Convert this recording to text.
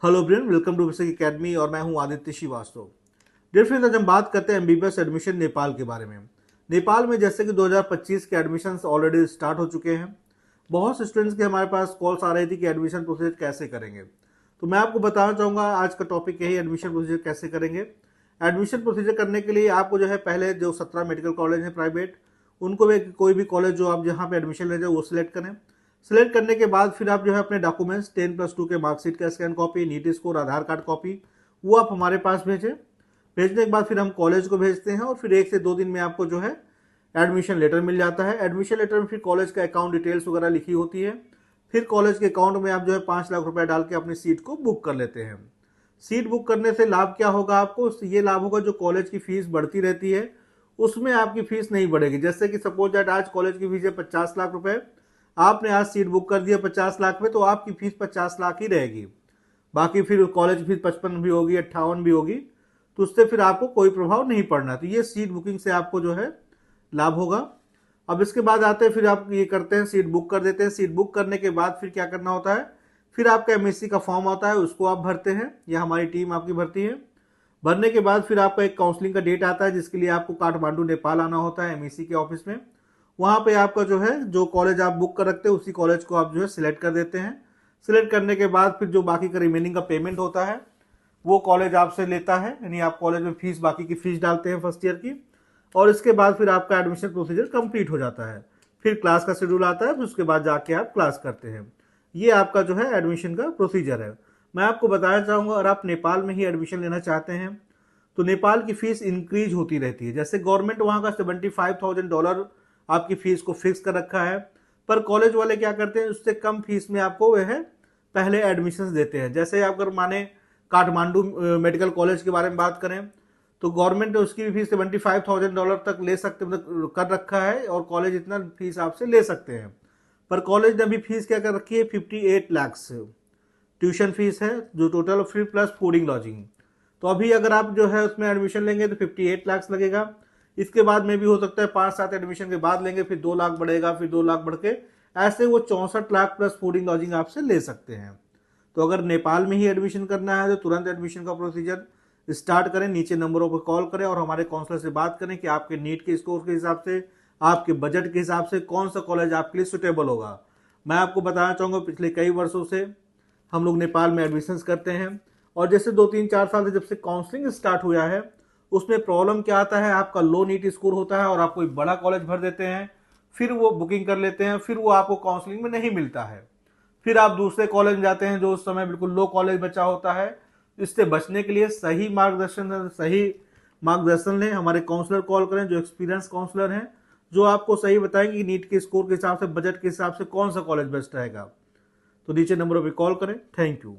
Hello brain, welcome to basic academy और मैं हूं आदित्य श्रीवास्तव। डियर फ्रेंड्स, आज हम बात करते हैं एमबीबीएस एडमिशन नेपाल के बारे में। नेपाल में जैसे कि 2025 के एडमिशन्स ऑलरेडी स्टार्ट हो चुके हैं। बहुत से स्टूडेंट्स के हमारे पास कॉल्स आ रही थी कि एडमिशन प्रोसीजर कैसे करेंगे। तो मैं आपको बताना चाहूँगा, आज का टॉपिक यही, एडमिशन प्रोसीजर कैसे करेंगे। एडमिशन प्रोसीजर करने के लिए आपको जो है पहले जो 17 मेडिकल कॉलेज हैं प्राइवेट, उनको भी कोई भी कॉलेज जो आप जहाँ पे एडमिशन ले जाए वो सिलेक्ट करें। सिलेक्ट करने के बाद फिर आप जो है अपने डॉक्यूमेंट्स 10+2 के मार्कशीट का स्कैन कॉपी, नीट स्कोर, आधार कार्ड कॉपी, वो आप हमारे पास भेजें। भेजने के बाद फिर हम कॉलेज को भेजते हैं और फिर 1 से 2 दिन में आपको जो है एडमिशन लेटर मिल जाता है। एडमिशन लेटर में फिर कॉलेज का अकाउंट डिटेल्स वगैरह लिखी होती है। फिर कॉलेज के अकाउंट में आप जो है 5 लाख रुपए डाल के अपनी सीट को बुक कर लेते हैं। सीट बुक करने से लाभ क्या होगा आपको? ये लाभ होगा, जो कॉलेज की फीस बढ़ती रहती है उसमें आपकी फीस नहीं बढ़ेगी। जैसे कि सपोज दैट आज कॉलेज की फीस है 50 लाख रुपए, आपने आज सीट बुक कर दिया 50 लाख में, तो आपकी फीस 50 लाख ही रहेगी। बाकी फिर कॉलेज फीस 55 भी होगी, 58 भी होगी, तो उससे फिर आपको कोई प्रभाव नहीं पड़ना। तो ये सीट बुकिंग से आपको जो है लाभ होगा। अब इसके बाद आते हैं, फिर आप ये करते हैं, सीट बुक कर देते हैं। सीट बुक करने के बाद फिर क्या करना होता है? फिर आपका एमएससी का फॉर्म आता है, उसको आप भरते हैं या हमारी टीम आपकी भरती है। भरने के बाद फिर आपका एक काउंसलिंग का डेट आता है, जिसके लिए आपको काठमांडू नेपाल आना होता है एमएससी के ऑफिस में। वहाँ पे आपका जो है, जो कॉलेज आप बुक कर रखते हैं उसी कॉलेज को आप जो है सिलेक्ट कर देते हैं। सिलेक्ट करने के बाद फिर जो बाकी का रिमेनिंग का पेमेंट होता है वो कॉलेज आपसे लेता है, यानी आप कॉलेज में फीस, बाकी की फीस डालते हैं फर्स्ट ईयर की। और इसके बाद फिर आपका एडमिशन प्रोसीजर कंप्लीट हो जाता है। फिर क्लास का शेड्यूल आता है, फिर उसके बाद जाके आप क्लास करते हैं। ये आपका जो है एडमिशन का प्रोसीजर है। मैं आपको बताना चाहूँगा, अगर आप नेपाल में ही एडमिशन लेना चाहते हैं तो नेपाल की फीस इंक्रीज होती रहती है। जैसे गवर्नमेंट वहाँ का $75,000 आपकी फीस को फिक्स कर रखा है, पर कॉलेज वाले क्या करते हैं, उससे कम फीस में आपको वह है पहले एडमिशन्स देते हैं। जैसे अगर माने काठमांडू मेडिकल कॉलेज के बारे में बात करें तो गवर्नमेंट ने उसकी भी फीस $75,000 तक ले सकते, मतलब कर रखा है, और कॉलेज इतना फीस आपसे ले सकते हैं। पर कॉलेज ने अभी फीस क्या कर रखी है, 58 लाख से ट्यूशन फीस है, जो टोटल फिर प्लस फूडिंग लॉजिंग। तो अभी अगर आप जो है उसमें एडमिशन लेंगे तो 58 लाख लगेगा। इसके बाद में भी हो सकता है 5-7 एडमिशन के बाद लेंगे, फिर 2 लाख बढ़ेगा, फिर 2 लाख बढ़ के ऐसे वो 64 लाख प्लस फूडिंग लॉजिंग आपसे ले सकते हैं। तो अगर नेपाल में ही एडमिशन करना है तो तुरंत एडमिशन का प्रोसीजर स्टार्ट करें, नीचे नंबरों पर कॉल करें और हमारे काउंसलर से बात करें कि आपके नीट के स्कोर के हिसाब से, आपके बजट के हिसाब से कौन सा कॉलेज आपके लिए सुटेबल होगा। मैं आपको बताना चाहूँगा, पिछले कई वर्षों से हम लोग नेपाल में एडमिशन्स करते हैं, और जैसे 2-3-4 साल से जब से काउंसलिंग स्टार्ट हुआ है, उसमें प्रॉब्लम क्या आता है, आपका लो नीट स्कोर होता है और आप कोई बड़ा कॉलेज भर देते हैं, फिर वो बुकिंग कर लेते हैं, फिर वो आपको काउंसलिंग में नहीं मिलता है। फिर आप दूसरे कॉलेज में जाते हैं जो उस समय बिल्कुल लो कॉलेज बचा होता है। इससे बचने के लिए सही मार्गदर्शन लें, हमारे काउंसलर कॉल करें जो एक्सपीरियंस काउंसलर हैं, जो आपको सही बताएंगे कि नीट के स्कोर के हिसाब से, बजट के हिसाब से कौन सा कॉलेज बेस्ट रहेगा। तो नीचे नंबरों पर कॉल करें। Thank you.